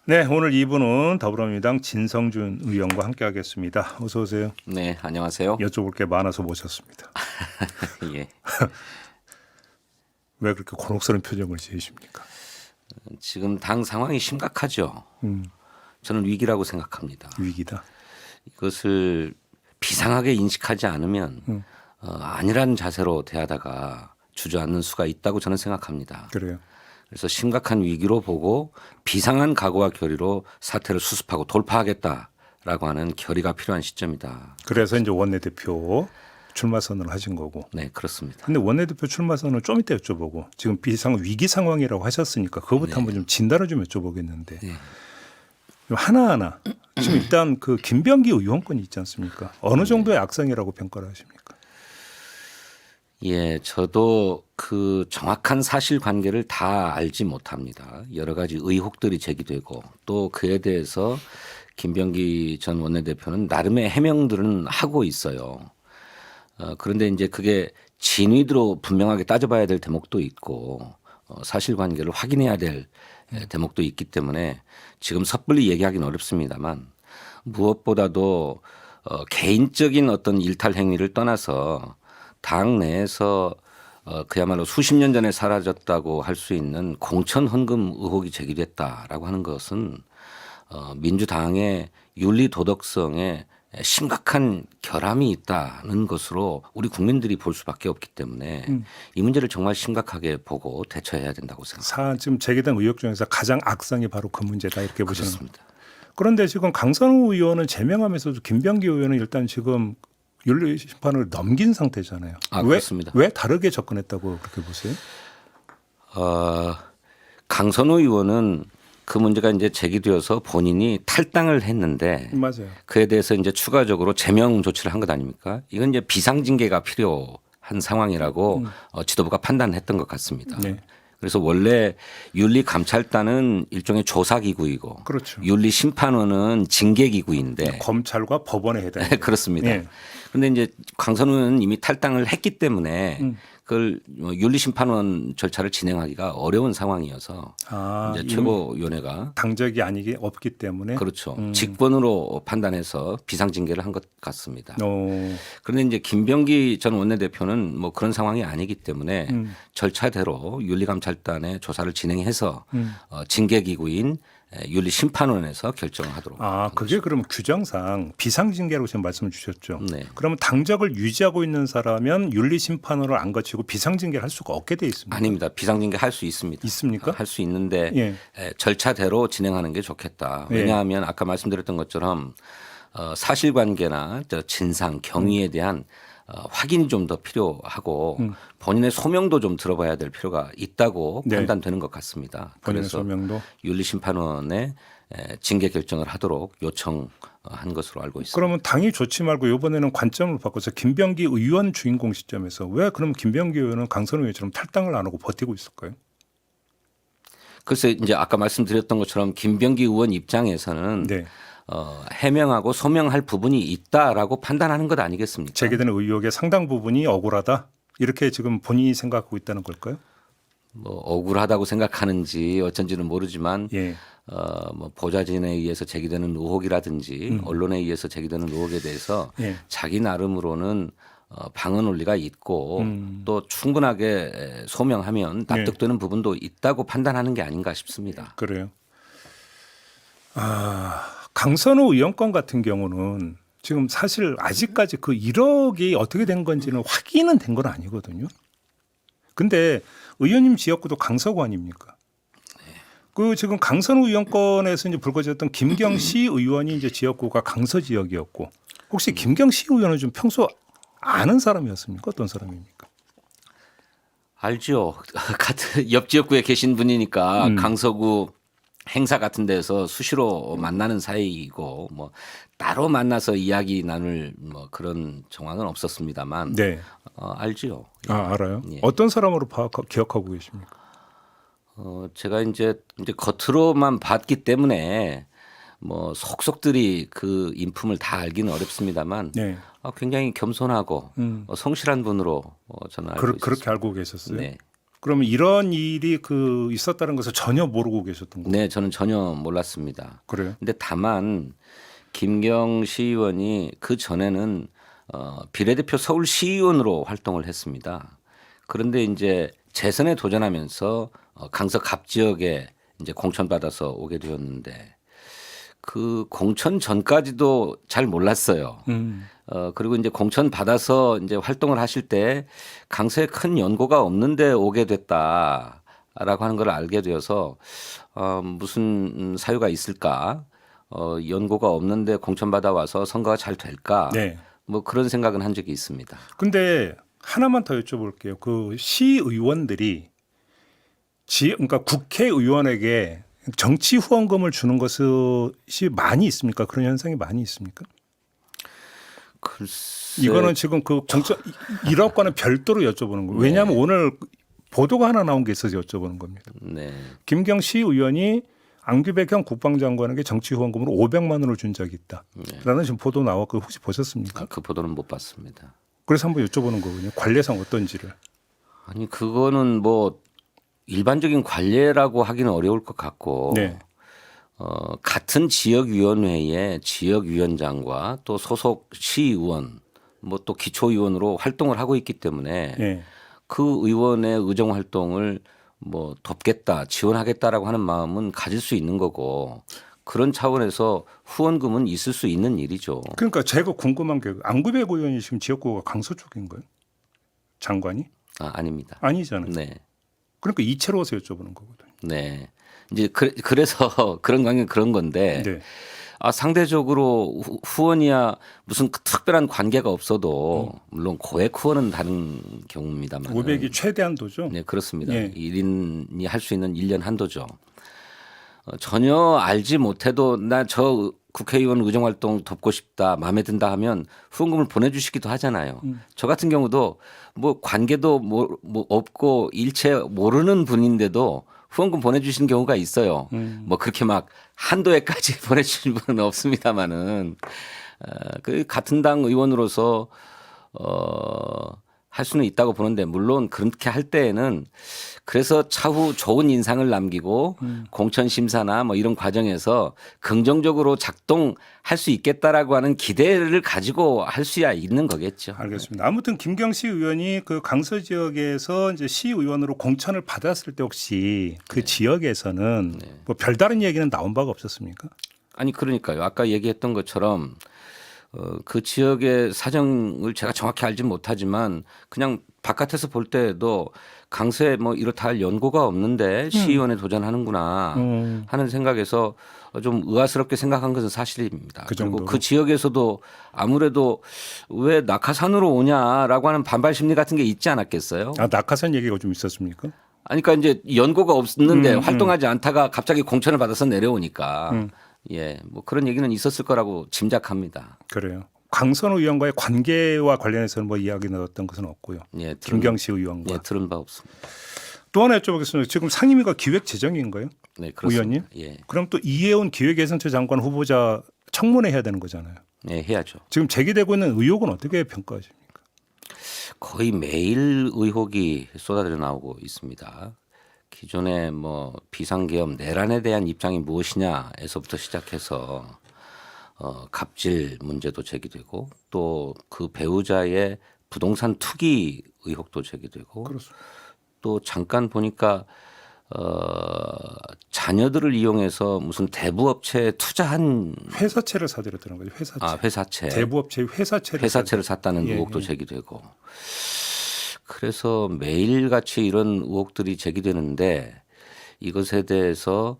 네, 오늘 2부는 더불어민주당 진성준 의원과 함께하겠습니다. 어서 오세요. 네, 안녕하세요. 여쭤볼 게 많아서 모셨습니다. 예. 왜 그렇게 곤혹스러운 표정을 지으십니까? 지금 당 상황이 심각하죠. 저는 위기라고 생각합니다. 위기다. 이것을 비상하게 인식하지 않으면 아니라는 자세로 대하다가 주저앉는 수가 있다고 저는 생각합니다. 그래요. 그래서 심각한 위기로 보고 비상한 각오와 결의로 사태를 수습하고 돌파하겠다라고 하는 결의가 필요한 시점이다. 그래서 이제 원내대표 출마 선언을 하신 거고. 네, 그렇습니다. 근데 원내대표 출마 선언은 좀 이따 여쭤보고 지금 위기 상황이라고 하셨으니까 그거부터 네. 한번 좀 진단을 좀 여쭤보겠는데 네. 하나하나 지금 일단 그 김병기 의원권이 있지 않습니까? 어느 정도의 악성이라고 평가를 하십니까? 예, 저도 그 정확한 사실관계를 다 알지 못합니다. 여러 가지 의혹들이 제기되고 또 그에 대해서 김병기 전 원내대표는 나름의 해명들은 하고 있어요. 그런데 이제 그게 진위로 분명하게 따져봐야 될 대목도 있고 사실관계를 확인해야 될 대목도 있기 때문에 지금 섣불리 얘기하기는 어렵습니다만 무엇보다도 개인적인 어떤 일탈 행위를 떠나서 당 내에서 그야말로 수십 년 전에 사라졌다고 할 수 있는 공천 헌금 의혹이 제기됐다라고 하는 것은 민주당의 윤리 도덕성에 심각한 결함이 있다는 것으로 우리 국민들이 볼 수밖에 없기 때문에 이 문제를 정말 심각하게 보고 대처해야 된다고 생각합니다. 지금 제기된 의혹 중에서 가장 악성이 바로 그 문제다 이렇게 보시는 겁니다. 그렇습니다. 그런데 지금 강선우 의원은 제명하면서도 김병기 의원은 일단 지금 윤리 심판을 넘긴 상태잖아요. 그렇습니다. 왜 다르게 접근했다고 그렇게 보세요? 강선우 의원은 그 문제가 이제 제기되어서 본인이 탈당을 했는데 맞아요. 그에 대해서 이제 추가적으로 제명 조치를 한 것 아닙니까? 이건 이제 비상징계가 필요한 상황이라고 지도부가 판단했던 것 같습니다. 네. 그래서 원래 윤리감찰단은 일종의 조사기구이고 그렇죠. 윤리심판원은 징계기구인데 검찰과 법원에 해당해요. 네, 그렇습니다. 네. 그런데 이제 강선우는 이미 탈당을 했기 때문에 그걸 윤리심판원 절차를 진행하기가 어려운 상황이어서 이제 최고위원회가 당적이 없기 때문에 그렇죠. 직권으로 판단해서 비상징계를 한 것 같습니다. 그런데 이제 김병기 전 원내대표는 뭐 그런 상황이 아니기 때문에 절차대로 윤리감찰단의 조사를 진행해서 징계기구인 윤리심판원에서 결정을 하도록. 그게 그럼 규정상 비상징계라고 지금 말씀을 주셨죠. 네. 그러면 당적을 유지하고 있는 사람은 윤리심판원을 안 거치고 비상징계를 할 수가 없게 돼 있습니다. 아닙니다. 비상징계 할 수 있습니다. 있습니까? 할 수 있는데 예. 절차대로 진행하는 게 좋겠다. 왜냐하면 아까 말씀드렸던 것처럼 사실관계나 진상, 경위에 대한 확인이 좀 더 필요하고 본인의 소명도 좀 들어봐야 될 필요가 있다고 네. 판단되는 것 같습니다. 본인의 그래서 소명도. 윤리심판원에 징계 결정을 하도록 요청한 것으로 알고 있습니다. 그러면 당이 좋지 말고 이번에는 관점을 바꿔서 김병기 의원 주인공 시점에서 왜 그럼 김병기 의원은 강선우 의원처럼 탈당을 안 하고 버티고 있을까요? 글쎄 이제 아까 말씀드렸던 것처럼 김병기 의원 입장에서는 네. 해명하고 소명할 부분이 있다라고 판단하는 것 아니겠습니까? 제기되는 의혹의 상당 부분이 억울하다 이렇게 지금 본인이 생각하고 있다는 걸까요? 뭐 억울하다고 생각하는지 어쩐지는 모르지만 예. 뭐 보좌진에 의해서 제기되는 의혹이라든지 언론에 의해서 제기되는 의혹에 대해서 예. 자기 나름으로는 방어 논리가 있고 또 충분하게 소명하면 납득되는 부분도 있다고 판단하는 게 아닌가 싶습니다. 그래요. 강선우 의원권 같은 경우는 지금 사실 아직까지 그 1억이 어떻게 된 건지는 확인은 된 건 아니거든요. 근데 의원님 지역구도 강서구 아닙니까? 그 지금 강선우 의원권에서 이제 불거졌던 김경시 의원이 이제 지역구가 강서 지역이었고 혹시 김경시 의원은 좀 평소 아는 사람이었습니까? 어떤 사람입니까? 알죠. 같은 옆 지역구에 계신 분이니까 강서구 행사 같은 데서 수시로 만나는 사이이고 뭐 따로 만나서 이야기 나눌 뭐 그런 정황은 없었습니다만 네. 알지요. 알아요? 예. 어떤 사람으로 기억하고 계십니까? 제가 이제 겉으로만 봤기 때문에 뭐 속속들이 그 인품을 다 알기는 어렵습니다만 네. 굉장히 겸손하고 성실한 분으로 저는 알고 있습니다. 그렇게 알고 계셨어요? 네. 그러면 이런 일이 그 있었다는 것을 전혀 모르고 계셨던 거예요? 네, 저는 전혀 몰랐습니다. 그래요? 근데 다만 김경 시의원이 그 전에는 비례대표 서울 시의원으로 활동을 했습니다. 그런데 이제 재선에 도전하면서 강서 갑 지역에 이제 공천 받아서 오게 되었는데 그 공천 전까지도 잘 몰랐어요. 그리고 이제 공천 받아서 이제 활동을 하실 때 강서에 큰 연고가 없는데 오게 됐다라고 하는 걸 알게 되어서 무슨 사유가 있을까? 연고가 없는데 공천 받아 와서 선거가 잘 될까? 네. 뭐 그런 생각은 한 적이 있습니다. 근데 하나만 더 여쭤볼게요. 그 시의원들이 그러니까 국회의원에게 정치 후원금을 주는 것이 많이 있습니까? 그런 현상이 많이 있습니까? 글쎄, 이거는 지금 그 공천 1억과는 별도로 여쭤보는 거예요. 왜냐하면 오늘 보도가 하나 나온 게 있어서 여쭤보는 겁니다. 네. 김경 시의원이 안규백형 국방장관에게 정치 후원금으로 500만 원을 준 적이 있다라는 지금 보도 나왔고 혹시 보셨습니까? 그 보도는 못 봤습니다. 그래서 한번 여쭤보는 거군요. 관례상 어떤지를. 아니 그거는 뭐 일반적인 관례라고 하기는 어려울 것 같고 네. 같은 지역위원회의 지역위원장과 또 소속 시의원 뭐 또 기초의원으로 활동을 하고 있기 때문에 네. 그 의원의 의정 활동을 뭐 돕겠다 지원하겠다라고 하는 마음은 가질 수 있는 거고 그런 차원에서 후원금은 있을 수 있는 일이죠. 그러니까 제가 궁금한 게 안구백 의원이 지금 지역구가 강서 쪽인가요? 장관이? 아닙니다. 아니잖아요. 네. 그러니까 이채로워서 여쭤보는 거거든요. 네. 이제 그래서 그런 관계는 그런 건데 네. 상대적으로 후원이야 무슨 특별한 관계가 없어도 물론 고액 후원은 다른 경우입니다만 500이 최대한도죠. 네, 그렇습니다. 예. 1인이 할 수 있는 1년 한도죠. 전혀 알지 못해도 나 저 국회의원 의정활동 돕고 싶다 마음에 든다 하면 후원금을 보내주시기도 하잖아요. 저 같은 경우도 뭐 관계도 뭐 없고 일체 모르는 분인데도 후원금 보내주시는 경우가 있어요. 뭐 그렇게 막 한도에까지 보내주시는 분은 없습니다만은 그 같은 당 의원으로서 할 수는 있다고 보는데 물론 그렇게 할 때에는 그래서 차후 좋은 인상을 남기고 공천 심사나 뭐 이런 과정에서 긍정적으로 작동할 수 있겠다라고 하는 기대를 가지고 할 수야 있는 거겠죠. 알겠습니다. 아무튼 김경시 의원이 그 강서 지역에서 이제 시의원으로 공천을 받았을 때 혹시 그 지역에서는 뭐 별다른 얘기는 나온 바가 없었습니까? 아니 그러니까요. 아까 얘기했던 것처럼 그 지역의 사정을 제가 정확히 알지는 못하지만 그냥 바깥에서 볼 때도 강서에 뭐 이렇다 할 연고가 없는데 시의원에 도전하느구나 하는 생각에서 좀 의아스럽게 생각한 것은 사실입니다. 그 그리고 정도로. 그 지역에서도 아무래도 왜 낙하산으로 오냐라고 하는 반발 심리 같은 게 있지 않았겠어요? 낙하산 얘기가 좀 있었습니까? 아니, 그러니까 이제 연고가 없는데 활동하지 않다가 갑자기 공천을 받아서 내려오니까 예, 뭐 그런 얘기는 있었을 거라고 짐작합니다. 그래요. 강선 의원과의 관계와 관련해서는 뭐 이야기 나왔던 것은 없고요. 예, 김경시 의원과. 예, 들은 바 없습니다. 또 하나 여쭤보겠습니다. 지금 상임위가 기획재정인가요? 네, 그렇습니다. 의원님? 예, 그럼 또 이혜원 기획예산처 장관 후보자 청문회 해야 되는 거잖아요. 예, 해야죠. 지금 제기되고 있는 의혹은 어떻게 평가하십니까? 거의 매일 의혹이 쏟아져 나오고 있습니다. 기존의 뭐 비상계엄 내란에 대한 입장이 무엇이냐에서부터 시작해서 갑질 문제도 제기되고 또 그 배우자의 부동산 투기 의혹도 제기되고 그렇습니다. 또 잠깐 보니까 자녀들을 이용해서 무슨 대부업체에 투자한 회사채를 사들였다는 거죠. 회사채. 회사채 대부업체의 회사채를 샀다는 예, 의혹도 예. 제기되고 그래서 매일같이 이런 의혹들이 제기되는데 이것에 대해서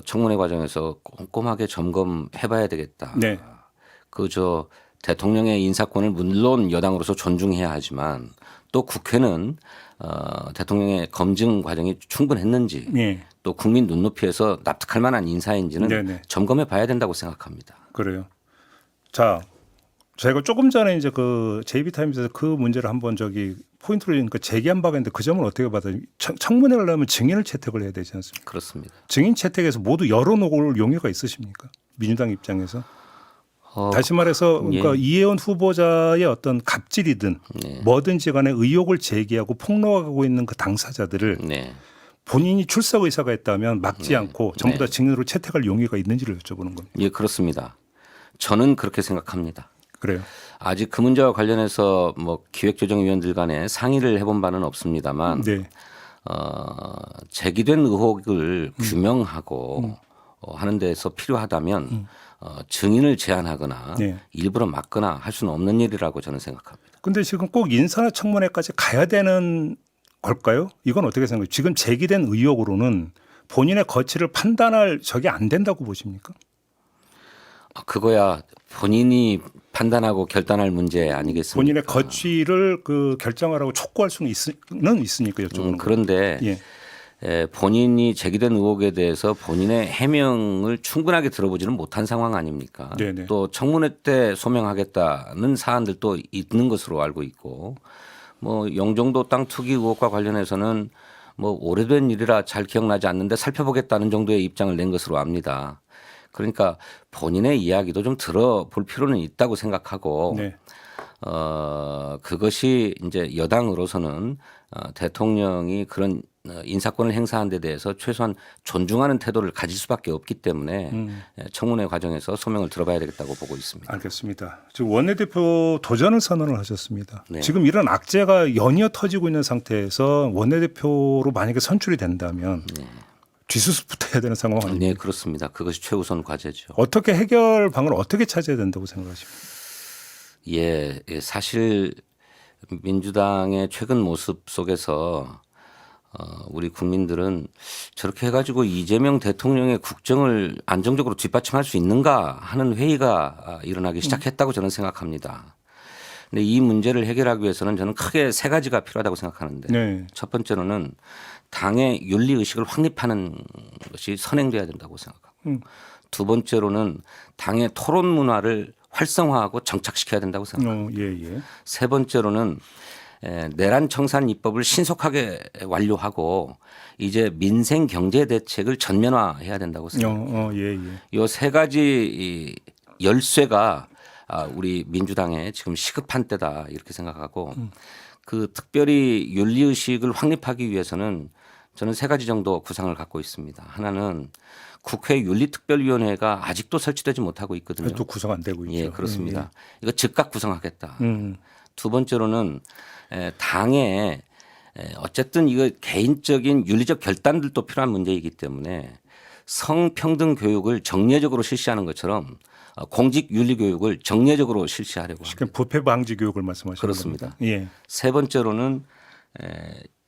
청문회 과정에서 꼼꼼하게 점검해봐야 되겠다. 네. 그저 대통령의 인사권을 물론 여당으로서 존중해야 하지만 또 국회는 대통령의 검증 과정이 충분했는지 예. 또 국민 눈높이에서 납득할 만한 인사인지는 네네. 점검해봐야 된다고 생각합니다. 그래요. 자, 제가 조금 전에 이제 그 JB타임즈에서 그 문제를 한번 포인트로 그러니까 제기한 바가 있는데 그 점은 어떻게 받아요? 청문회를 하려면 증인을 채택을 해야 되지 않습니까? 그렇습니다. 증인 채택에서 모두 열어놓을 용의가 있으십니까? 민주당 입장에서? 다시 말해서 예. 그러니까 이혜원 후보자의 어떤 갑질이든 네. 뭐든지 간에 의혹을 제기하고 폭로하고 있는 그 당사자들을 네. 본인이 출석 의사가 있다면 막지 않고 전부 다 직무로 채택할 용의가 있는지를 여쭤보는 겁니다. 예, 그렇습니다. 저는 그렇게 생각합니다. 그래요. 아직 그 문제와 관련해서 뭐 기획조정위원들 간에 상의를 해본 바는 없습니다만 네. 제기된 의혹을 규명하고 하는 데서 필요하다면 증인을 제한하거나 네. 일부러 막거나 할 수는 없는 일이라고 저는 생각합니다. 근데 지금 꼭 인사나 청문회까지 가야 되는 걸까요? 이건 어떻게 생각해요? 지금 제기된 의혹으로는 본인의 거취를 판단할 적이 안 된다고 보십니까? 그거야 본인이 판단하고 결단할 문제 아니겠습니까? 본인의 거취를 그 결정하라고 촉구할 수는 있으니까 여쭤보는 거예요. 그런데 예. 본인이 제기된 의혹에 대해서 본인의 해명을 충분하게 들어보지는 못한 상황 아닙니까? 네네. 또 청문회 때 소명하겠다는 사안들도 있는 것으로 알고 있고 뭐 영종도 땅 투기 의혹과 관련해서는 뭐 오래된 일이라 잘 기억나지 않는데 살펴보겠다는 정도의 입장을 낸 것으로 압니다. 그러니까 본인의 이야기도 좀 들어볼 필요는 있다고 생각하고 네. 그것이 이제 여당으로서는 대통령이 그런 인사권을 행사한 데 대해서 최소한 존중하는 태도를 가질 수밖에 없기 때문에 청문회 과정에서 소명을 들어봐야 되겠다고 보고 있습니다. 알겠습니다. 지금 원내대표 도전을 선언을 하셨습니다. 네. 지금 이런 악재가 연이어 터지고 있는 상태에서 원내대표로 만약에 선출이 된다면 뒤수습부터 해야 되는 상황 아닙니까? 네, 그렇습니다. 그것이 최우선 과제죠. 어떻게 해결 방을 어떻게 찾아야 된다고 생각하십니까? 예, 사실 민주당의 최근 모습 속에서 우리 국민들은 저렇게 해가지고 이재명 대통령의 국정을 안정적으로 뒷받침할 수 있는가 하는 회의가 일어나기 시작했다고 저는 생각합니다. 근데 이 문제를 해결하기 위해서는 저는 크게 세 가지가 필요하다고 생각하는데 네. 첫 번째로는 당의 윤리 의식을 확립하는 것이 선행돼야 된다고 생각하고 두 번째로는 당의 토론 문화를 활성화하고 정착시켜야 된다고 생각합니다. 예, 예. 세 번째로는 내란 청산 입법을 신속하게 완료하고 이제 민생 경제 대책을 전면화해야 된다고 생각합니다. 예, 예. 이 세 가지 이 열쇠가 우리 민주당의 지금 시급한 때다 이렇게 생각하고 그 특별히 윤리 의식을 확립하기 위해서는 저는 세 가지 정도 구상을 갖고 있습니다. 하나는 국회 윤리특별위원회가 아직도 설치되지 못하고 있거든요. 또 구성 안 되고 있죠. 예, 그렇습니다. 이거 즉각 구성하겠다. 음. 두 번째로는 당에 어쨌든 이거 개인적인 윤리적 결단들도 필요한 문제이기 때문에 성평등 교육을 정례적으로 실시하는 것처럼 공직 윤리 교육을 정례적으로 실시하려고 합니다. 쉽게 부패 방지 교육을 말씀하시는 그렇습니다. 겁니다. 예. 세 번째로는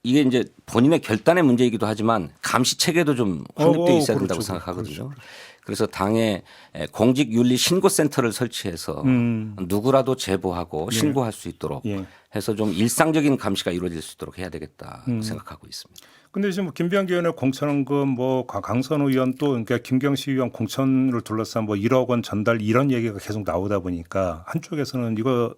이게 이제 본인의 결단의 문제이기도 하지만 감시 체계도 좀 확립되어 있어야 된다고 그렇죠. 생각하거든요. 그렇죠. 그래서 당에 공직윤리 신고센터를 설치해서 누구라도 제보하고 신고할 수 있도록 예. 해서 좀 일상적인 감시가 이루어질 수 있도록 해야 되겠다 생각하고 있습니다. 근데 지금 김병기 의원의 공천원금 뭐 강선우 의원 또 그러니까 김경식 의원 공천을 둘러싼 뭐 1억 원 전달 이런 얘기가 계속 나오다 보니까 한쪽에서는 이거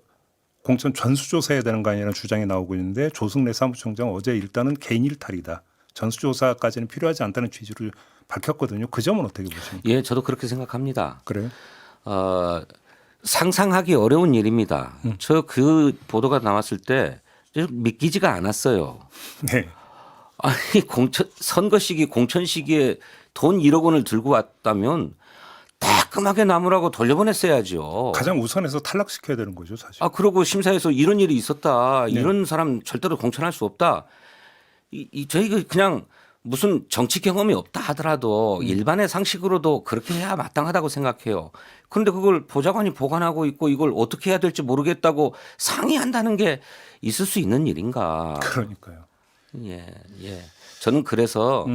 공천 전수조사해야 되는 거 아니라는 주장이 나오고 있는데 조승래 사무총장 어제 일단은 개인 일탈이다. 전수조사까지는 필요하지 않다는 취지를 밝혔거든요. 그 점은 어떻게 보십니까? 예, 저도 그렇게 생각합니다. 그래요? 상상하기 어려운 일입니다. 저 그 보도가 나왔을 때 믿기지가 않았어요. 네. 아니 선거 시기 공천 시기에 돈 1억 원을 들고 왔다면 따끔하게 남으라고 돌려보냈어야죠. 가장 우선해서 탈락시켜야 되는 거죠, 사실. 그러고 심사에서 이런 일이 있었다. 네. 이런 사람 절대로 공천할 수 없다. 저희가 그냥 무슨 정치 경험이 없다 하더라도 일반의 상식으로도 그렇게 해야 마땅하다고 생각해요. 그런데 그걸 보좌관이 보관하고 있고 이걸 어떻게 해야 될지 모르겠다고 상의한다는 게 있을 수 있는 일인가. 그러니까요. 예. 저는 그래서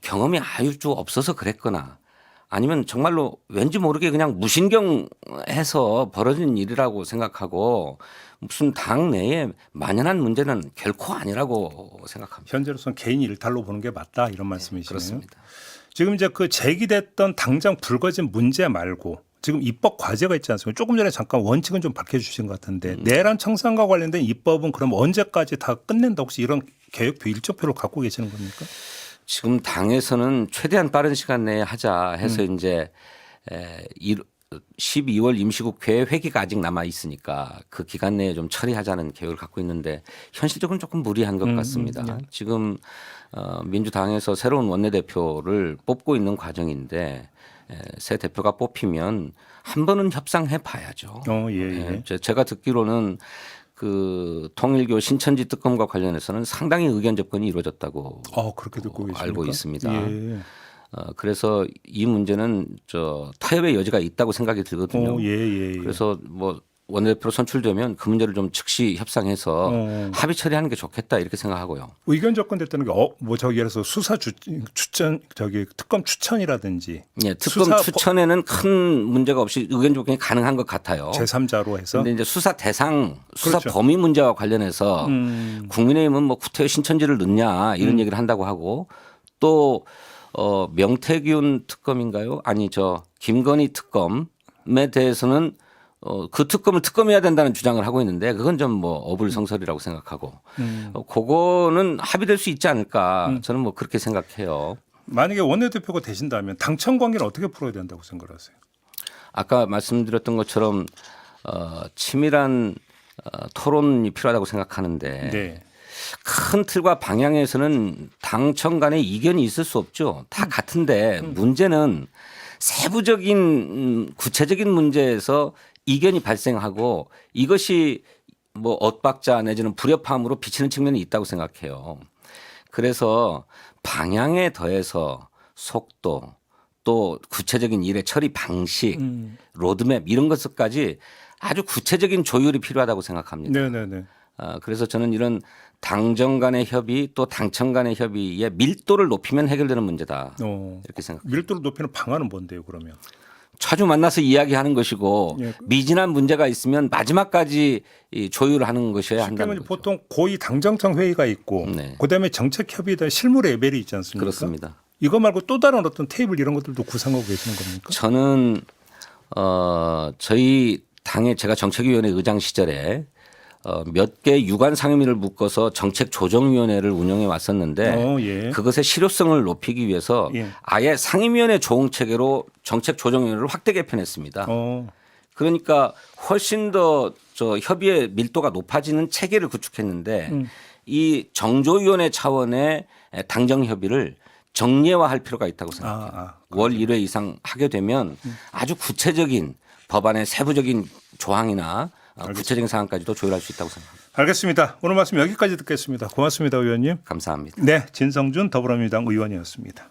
경험이 아주 없어서 그랬거나 아니면 정말로 왠지 모르게 그냥 무신경해서 벌어진 일이라고 생각하고 무슨 당 내에 만연한 문제는 결코 아니라고 생각합니다. 현재로서는 개인 일탈로 보는 게 맞다 이런 말씀이시네요. 그렇습니다. 지금 이제 그 제기됐던 당장 불거진 문제 말고 지금 입법 과제가 있지 않습니까? 조금 전에 잠깐 원칙은 좀 밝혀주신 것 같은데 내란 청산과 관련된 입법은 그럼 언제까지 다 끝낸다 혹시 이런 계획표 일정표를 갖고 계시는 겁니까? 지금 당에서는 최대한 빠른 시간 내에 하자 해서 이제 12월 임시국회 회기가 아직 남아 있으니까 그 기간 내에 좀 처리하자는 계획을 갖고 있는데 현실적으로는 조금 무리한 것 같습니다. 네. 지금 민주당에서 새로운 원내대표를 뽑고 있는 과정인데 새 대표가 뽑히면 한 번은 협상해 봐야죠. 예. 제가 듣기로는 그 통일교 신천지 특검과 관련해서는 상당히 의견 접근이 이루어졌다고 그렇게 듣고 계십니까? 알고 있습니다. 예. 그래서 이 문제는 타협의 여지가 있다고 생각이 들거든요. 예. 그래서 뭐 원내대표로 선출되면 그 문제를 좀 즉시 협상해서 합의 처리하는 게 좋겠다 이렇게 생각하고요. 의견 접근됐다는 게 예를 들어서 수사 추천 특검 추천이라든지 예, 특검 수사 추천에는 큰 문제가 없이 의견 접근이 가능한 것 같아요. 제3자로 해서. 그런데 이제 수사 대상, 수사 그렇죠. 범위 문제와 관련해서 국민의힘은 뭐 구태여 신천지를 넣냐 이런 얘기를 한다고 하고 또 명태균 특검인가요? 아니 김건희 특검에 대해서는 그 특검을 특검해야 된다는 주장을 하고 있는데 그건 좀 뭐 어불성설이라고 생각하고 그거는 합의될 수 있지 않을까 저는 뭐 그렇게 생각해요. 만약에 원내대표가 되신다면 당청 관계는 어떻게 풀어야 된다고 생각하세요? 아까 말씀드렸던 것처럼 치밀한 토론이 필요하다고 생각하는데 네. 큰 틀과 방향에서는 당청 간에 이견이 있을 수 없죠. 다 같은데 문제는 세부적인 구체적인 문제에서 이견이 발생하고 이것이 뭐 엇박자 내지는 불협화음으로 비치는 측면이 있다고 생각해요. 그래서 방향에 더해서 속도 또 구체적인 일의 처리 방식 로드맵 이런 것까지 아주 구체적인 조율이 필요하다고 생각합니다. 네네네. 그래서 저는 이런 당정 간의 협의 또 당청 간의 협의의 밀도를 높이면 해결되는 문제다. 이렇게 생각합니다. 밀도를 높이는 방안은 뭔데요, 그러면? 자주 만나서 이야기하는 것이고 예. 미진한 문제가 있으면 마지막까지 이 조율하는 것이어야 쉽게 한다는 말하면 거죠. 보통 고위 당정청 회의가 있고 네. 그다음에 정책 협의에 대한 실무 레벨이 있지 않습니까? 그렇습니다. 이거 말고 또 다른 어떤 테이블 이런 것들도 구상하고 계시는 겁니까? 저는 저희 당의 제가 정책위원회 의장 시절에 몇 개 유관 상임위를 묶어서 정책조정위원회를 운영해 왔었는데 예. 그것의 실효성을 높이기 위해서 예. 아예 상임위원회 조응 체계로 정책조정위원회를 확대 개편했습니다. 그러니까 훨씬 더 협의의 밀도가 높아지는 체계를 구축했는데 이 정조위원회 차원의 당정 협의를 정례화할 필요가 있다고 생각해요. 월 1회 이상 하게 되면 아주 구체적인 법안의 세부적인 조항이나 구체적인 사항까지도 조율할 수 있다고 생각합니다. 알겠습니다. 오늘 말씀 여기까지 듣겠습니다. 고맙습니다, 의원님. 감사합니다. 네, 진성준 더불어민주당 의원이었습니다.